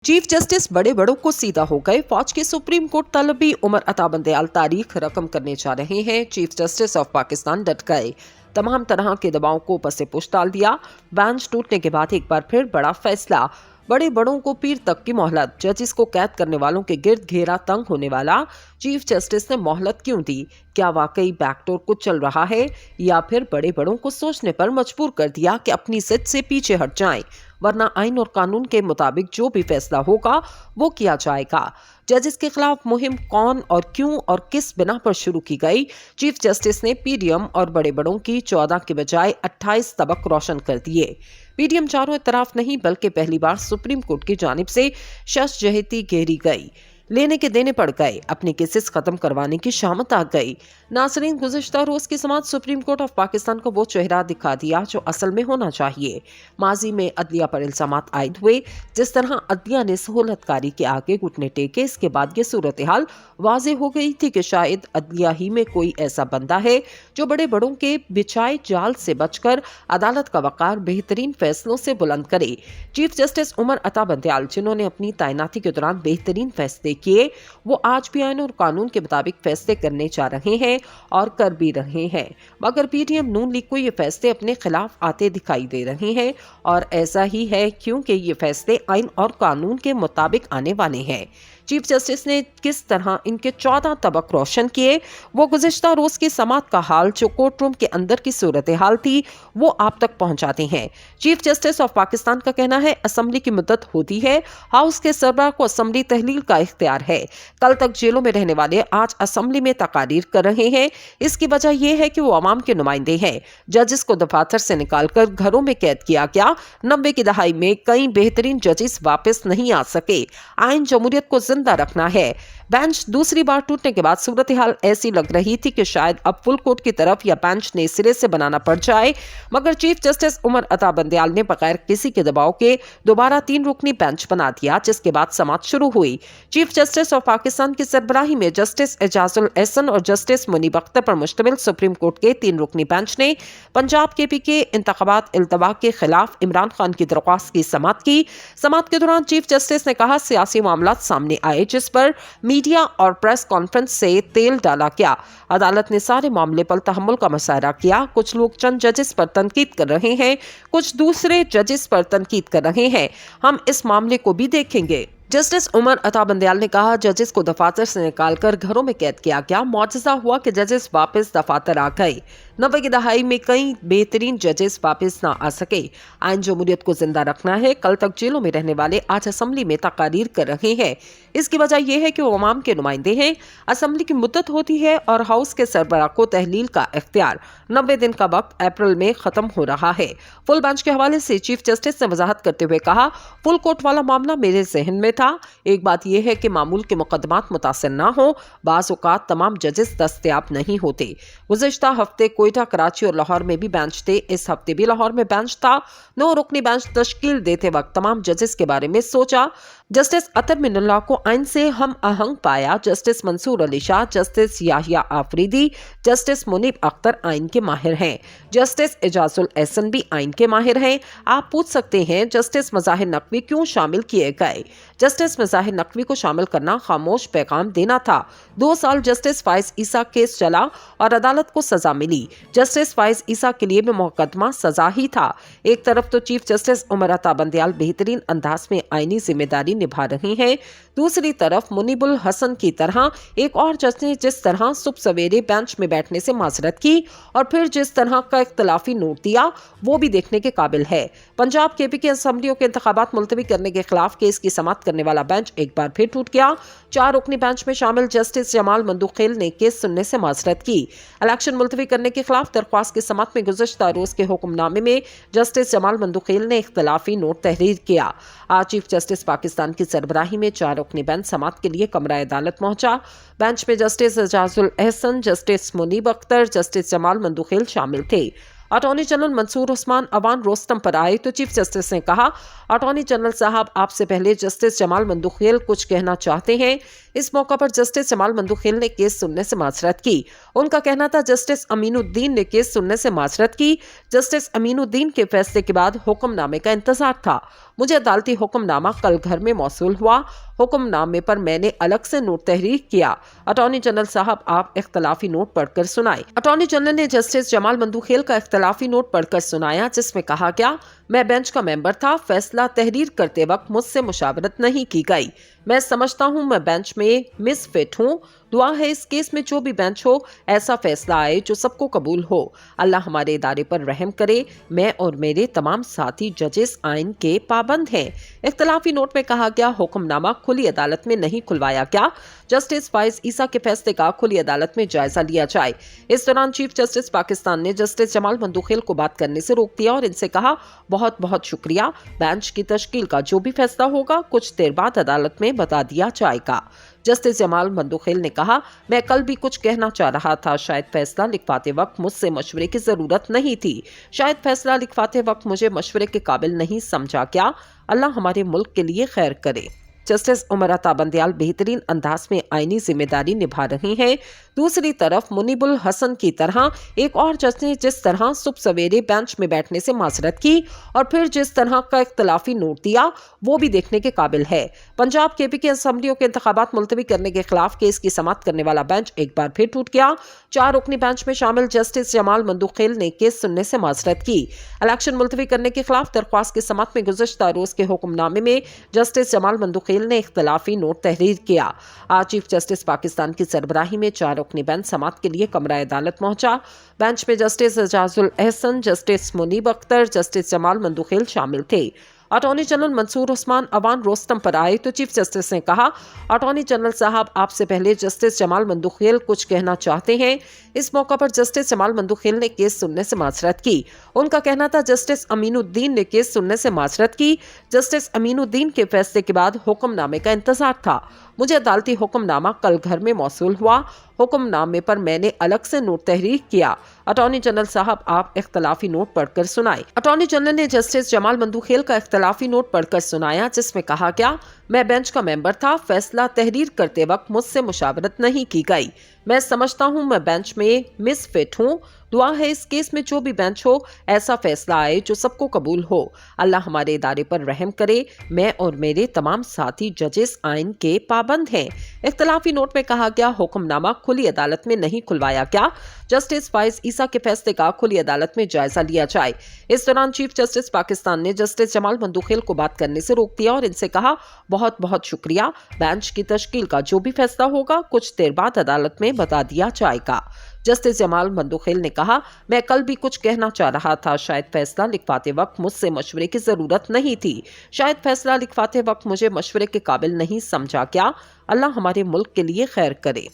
Chief justice बड़े बड़ों को सीधा हो गए। फौज के सुप्रीम कोर्ट तलबी उमर अता बंदयाल तारीख रकम करने जा रहे हैं। चीफ जस्टिस ऑफ पाकिस्तान डट गए, तमाम तरह के दबाव को पसे पुश डाल दिया। बेंच टूटने के बाद एक बार फिर बड़ा फैसला, बड़े बड़ों को पीर तक की मोहलत। जजिस को कैद करने वालों के गिर्द घेरा तंग होने वाला। चीफ जस्टिस ने मोहलत क्यों दी? क्या वाकई बैकडोर कुछ चल रहा है, या फिर बड़े बड़ों को सोचने पर मजबूर कर दिया कि अपनी जिद से पीछे हट जाएं, वरना आइन और कानून के मुताबिक जो भी फैसला होगा वो किया जाएगा। जजिस के खिलाफ मुहिम कौन और क्यों और किस बिना पर शुरू की गई? चीफ जस्टिस ने पीडीएम और बड़े बड़ों की 14 के बजाय 28 तबक रोशन कर दिए। पीडीएम चारों तरफ नहीं, बल्कि पहली बार सुप्रीम कोर्ट की जानिब से शशजहती घेरी गई। लेने के देने पड़ गए, अपने केसेस खत्म करवाने की शामत आ गई। नाज़रीन, गुज़िश्ता रोज की समाअत सुप्रीम कोर्ट ऑफ पाकिस्तान को वो चेहरा दिखा दिया जो असल में होना चाहिए। माजी में अदलिया पर इल्जामात आयद हुए, जिस तरह अदलिया ने सहूलतकारी के आगे घुटने टेके, इसके बाद ये सूरत हाल वाज़ेह हो गई थी कि शायद अदलिया ही में कोई ऐसा बंदा है जो बड़े बड़ों के बिछाए जाल से बचकर अदालत का वक़ार बेहतरीन फैसलों से बुलंद करे। चीफ जस्टिस उमर अता बंदयाल, जिन्होंने अपनी तैनाती के दौरान बेहतरीन फैसले किए, वो आज भी आइन और कानून के मुताबिक फैसले करने जा रहे हैं और कर भी रहे हैं। मगर पीडीएम नून लीग को ये फैसले अपने खिलाफ आते दिखाई दे रहे हैं, और ऐसा ही है क्योंकि ये फैसले आइन और कानून के मुताबिक आने वाले हैं। चीफ जस्टिस ने किस तरह इनके 14 तबक रोशन किए, वो गुज़िश्ता रोज की समाअत का हाल जो कोर्ट रूम के अंदर की सूरत हाल थी, वो आप तक पहुंचाते हैं। चीफ जस्टिस ऑफ पाकिस्तान का कहना है, असेंबली की मुद्दत होती है, हाउस के सरबराह को असेंबली तहलील का इख्तियार है। कल तक जेलों में रहने वाले आज असेंबली में तकारीर कर रहे हैं। इसकी वजह यह है कि वो अवाम के नुमाइंदे हैं। जजिस को दफातर से निकालकर घरों में कैद किया गया। 90 की दहाई में कई बेहतरीन जजिस वापस नहीं आ सके। आइन जमहूरियत को जिंदा रखना है। बेंच दूसरी बार टूटने के बाद सूरत हाल ऐसी लग रही थी कि शायद अब फुल कोर्ट की तरफ या बेंच ने सिरे से बनाना पड़ जाए, मगर चीफ जस्टिस उमर अता बंदयाल ने बगैर किसी के दबाव के दोबारा 3 रुकनी बेंच बना दिया, जिसके बाद समाअत शुरू हुई। चीफ जस्टिस ऑफ पाकिस्तान की सरबराही में जस्टिस एजाजुल एहसन और जस्टिस मुनीब अख्तर पर मुश्तमिल सुप्रीम कोर्ट के 3 रुकनी बेंच ने पंजाब केपी के इंतखाबात इल्तवा के खिलाफ इमरान खान की दरख्वास्त की समाअत की। समाअत के दौरान चीफ जस्टिस ने कहा, सियासी मामला सामने आए जिस पर मीडिया और प्रेस कॉन्फ्रेंस से तेल डाला गया। अदालत ने सारे मामले पर तहम्मुल का मुशायरा किया। कुछ लोग चंद जजिस पर तनकीद कर रहे हैं, कुछ दूसरे जजिस पर तनकीद कर रहे हैं। हम इस मामले को भी देखेंगे। जस्टिस उमर अता बंदयाल ने कहा, जजिस को दफातर से निकालकर घरों में कैद किया गया। मौजज़ा हुआ कि जजिस वापस दफातर आ गए। 90 की दहाई में कई बेहतरीन जजिस वापस ना आ सके। आइन जमहूरियत को जिंदा रखना है। कल तक जेलों में रहने वाले आज असेंबली में तकारीर कर रहे हैं। इसकी वजह यह है कि वो अवाम के नुमाइंदे हैं। असेंबली की मुद्दत होती है और हाउस के सरबराह को तहलील का इख्तियार। 90 दिन का वक्त अप्रैल में खत्म हो रहा है। फुल बेंच के हवाले से चीफ जस्टिस ने वजाहत करते हुए कहा, फुल कोर्ट वाला मामला मेरे जहन में था। एक बात यह है कि मामूल के मुकदमात मुतासिर ना हो। बाज़ औक़ात तमाम जजिस दस्तयाब नहीं होते। गुज़िश्ता हफ्ते कोयटा, कराची और लाहौर में भी बेंच थे। इस हफ्ते भी लाहौर में बेंच था। 9 रुकनी बेंच तश्कील देते वक्त तमाम जजिस के बारे में सोचा। जस्टिस अतर मिनुल्लाह को आइन से हम आहंग पाया। Justice Mansoor Ali Shah, justice Yahya Afridi, justice Munib Akhtar आइन के माहिर हैं। जस्टिस एजाजुल एहसन भी आइन के माहिर हैं। आप पूछ सकते हैं, जस्टिस मज़ाहिर नकवी क्यों शामिल किए गए? जस्टिस मज़ाहिर नकवी को शामिल करना खामोश पैगाम देना था। 2 साल जस्टिस फाइज ईसा केस चला और अदालत को सजा मिली। जस्टिस फाइज ईसा के लिए भी मुकदमा सजा ही था। एक तरफ तो चीफ जस्टिस उमर अता बंदयाल बेहतरीन अंदाज में आईनी जिम्मेदारी निभा रही हैं, दूसरी तरफ मुनीबुल हसन की तरह एक और जज ने जिस तरह सुबह सवेरे बेंच में बैठने से माजरत की और फिर जिस तरह का इख्तलाफी नोट दिया, वो भी देखने के काबिल है। पंजाब केपी के असेंबलियों के इंतखाबात मुलतवी करने के खिलाफ केस की समाअत करने वाला बेंच एक बार फिर टूट गया। 4 रुकनी बेंच में शामिल जस्टिस जमाल मंदुखेल ने केस सुनने से माजरत की। इलेक्शन मुलतवी करने के खिलाफ दरख्वास्त की समाअत में गुज़िश्ता रोज के हुक्मनामे में जस्टिस जमाल मंदुखेल ने इख्तलाफी नोट तहरीर किया। आज चीफ जस्टिस पाकिस्तान की सरबराही में 4 रुकनी बेंच समाअत के लिए कमरा अदालत पहुंचा। बेंच में justice Ijazul Ahsan, justice Munib Akhtar, justice Jamal Mandokhail शामिल थे। Attorney general Mansoor Usman Awan rostrum पर आए तो चीफ जस्टिस ने कहा, अटॉर्नी जनरल साहब, आपसे पहले जस्टिस जमाल मंदुखेल कुछ कहना चाहते हैं। इस मौका पर जस्टिस जमाल मंदुखेल ने केस सुनने से माजरत की। उनका कहना था, जस्टिस अमीनुद्दीन ने केस सुनने से माजरत की। जस्टिस अमीनुद्दीन के फैसले के बाद हुक्मनामे का इंतजार था। मुझे अदालती हुक्मनामा कल घर में मौसूल हुआ। हुक्मनामे पर मैंने अलग से नोट तहरीर किया। अटॉर्नी जनरल साहब आप इख्तलाफी नोट पढ़कर सुनाए। अटॉर्नी जनरल ने जस्टिस जमाल मंदूखेल का इख्तलाफी नोट पढ़कर सुनाया, जिसमें कहा गया, मैं बेंच का मेंबर था। फैसला तहरीर करते वक्त मुझसे मुशावरत नहीं की गई। मैं समझता हूँ मैं बेंच में मिसफिट हूँ। दुआ है इस केस में जो भी बेंच हो ऐसा फैसला आए जो सबको कबूल हो। अल्लाह हमारे इदारे पर रहम करे। मैं और मेरे तमाम साथी जजेस आइन के पाबंद हैं। इख्तलाफी नोट में कहा गया, हुक्मनामा खुली अदालत में नहीं खुलवाया गया। जस्टिस फाइज ईसा के फैसले का खुली अदालत में जायजा लिया जाए। इस दौरान चीफ जस्टिस पाकिस्तान ने जस्टिस जमाल मंदूखेल को बात करने से रोक दिया और इनसे कहा, बहुत बहुत शुक्रिया। बेंच की तश्कील का जो भी फैसला होगा कुछ देर बाद अदालत में बता दिया जाएगा। जस्टिस जमाल मंदूखेल ने कहा, मैं कल भी कुछ कहना चाह रहा था। शायद फैसला लिखवाते वक्त मुझसे मशवरे की जरूरत नहीं थी। शायद फैसला लिखवाते वक्त मुझे मशवरे के काबिल नहीं समझा गया। अल्लाह हमारे मुल्क के लिए खैर करे। जस्टिस उमर अता बंदयाल बेहतरीन अंदाज में आईनी जिम्मेदारी निभा रही हैं। दूसरी तरफ मुनीबुल हसन की तरह एक और जज ने जिस तरह सुबह सवेरे बेंच में बैठने से माजरत की और फिर जिस तरह का इख्तलाफी नोट दिया वो भी देखने के काबिल है। पंजाब केपी की असम्बलियों के इंतखाबात मुलतवी करने के खिलाफ केस की समाअत करने वाला बेंच एक बार फिर टूट गया। 4 रुकनी बेंच में शामिल जस्टिस जमाल मंदूखेल ने केस सुनने से माजरत की। इलेक्शन मुलतवी करने के खिलाफ दरख्वास्त की समाअत में गुज़श्ता रोज के हुक्मनामे में जस्टिस जमाल मंदूखेल ने इख्तलाफी नोट तहरीर किया। आज चीफ जस्टिस पाकिस्तान की सरबराही में 4 रुकनी बेंच समाअत के लिए कमरा अदालत पहुंचा। बेंच में justice Ijazul Ahsan, justice Munib Akhtar, justice Jamal Mandokhail शामिल थे। Attorney general Mansoor Usman Awan rostrum पर आए तो चीफ जस्टिस ने कहा, अटॉर्नी जनरल साहब आपसे पहले जस्टिस जमाल मंदूखेल कुछ कहना चाहते हैं। इस मौका पर जस्टिस जमाल मंदूखेल ने केस सुनने से माजरत की। उनका कहना था जस्टिस अमीनुद्दीन ने केस सुनने से माजरत की। जस्टिस अमीनुद्दीन के फैसले के बाद हुक्मनामे का इंतजार था। मुझे अदालती हुक्मनामा कल घर में मौसूल हुआ। हुक्मनामे पर मैंने अलग से नोट तहरीर किया। अटॉर्नी जनरल साहब आप इख्तलाफी नोट पढ़कर सुनाए। अटॉर्नी जनरल ने जस्टिस जमाल मंदूखेल का इख्तलाफी नोट पढ़कर सुनाया, जिसमें कहा गया, मैं बेंच का मेंबर था। फैसला तहरीर करते वक्त मुझसे मुशावरत नहीं की गई। मैं समझता हूँ मैं बेंच में मिसफिट हूँ। दुआ है इस केस में जो भी बेंच हो ऐसा फैसला आए जो सबको कबूल हो। अल्लाह हमारे इदारे पर रहम करे। मैं और मेरे तमाम साथी जजेस आइन के पाबंद हैं। इख्तलाफी नोट में कहा गया, हुक्मनामा खुली अदालत में नहीं खुलवाया गया। जस्टिस फाइज ईसा के फैसले का खुली अदालत में जायजा लिया जाए। इस दौरान चीफ जस्टिस पाकिस्तान ने जस्टिस जमाल मंदूखेल को बात करने से रोक दिया और इनसे कहा, बहुत बहुत शुक्रिया। बेंच की तश्कील का जो भी फैसला होगा कुछ देर बाद अदालत में बता दिया जाएगा। जस्टिस जमाल मंदूखेल ने कहा, मैं कल भी कुछ कहना चाह रहा था। शायद फैसला लिखवाते वक्त मुझसे मशवरे की जरूरत नहीं थी। शायद फैसला लिखवाते वक्त मुझे मशवरे के काबिल नहीं समझा गया। अल्लाह हमारे मुल्क के लिए खैर करे।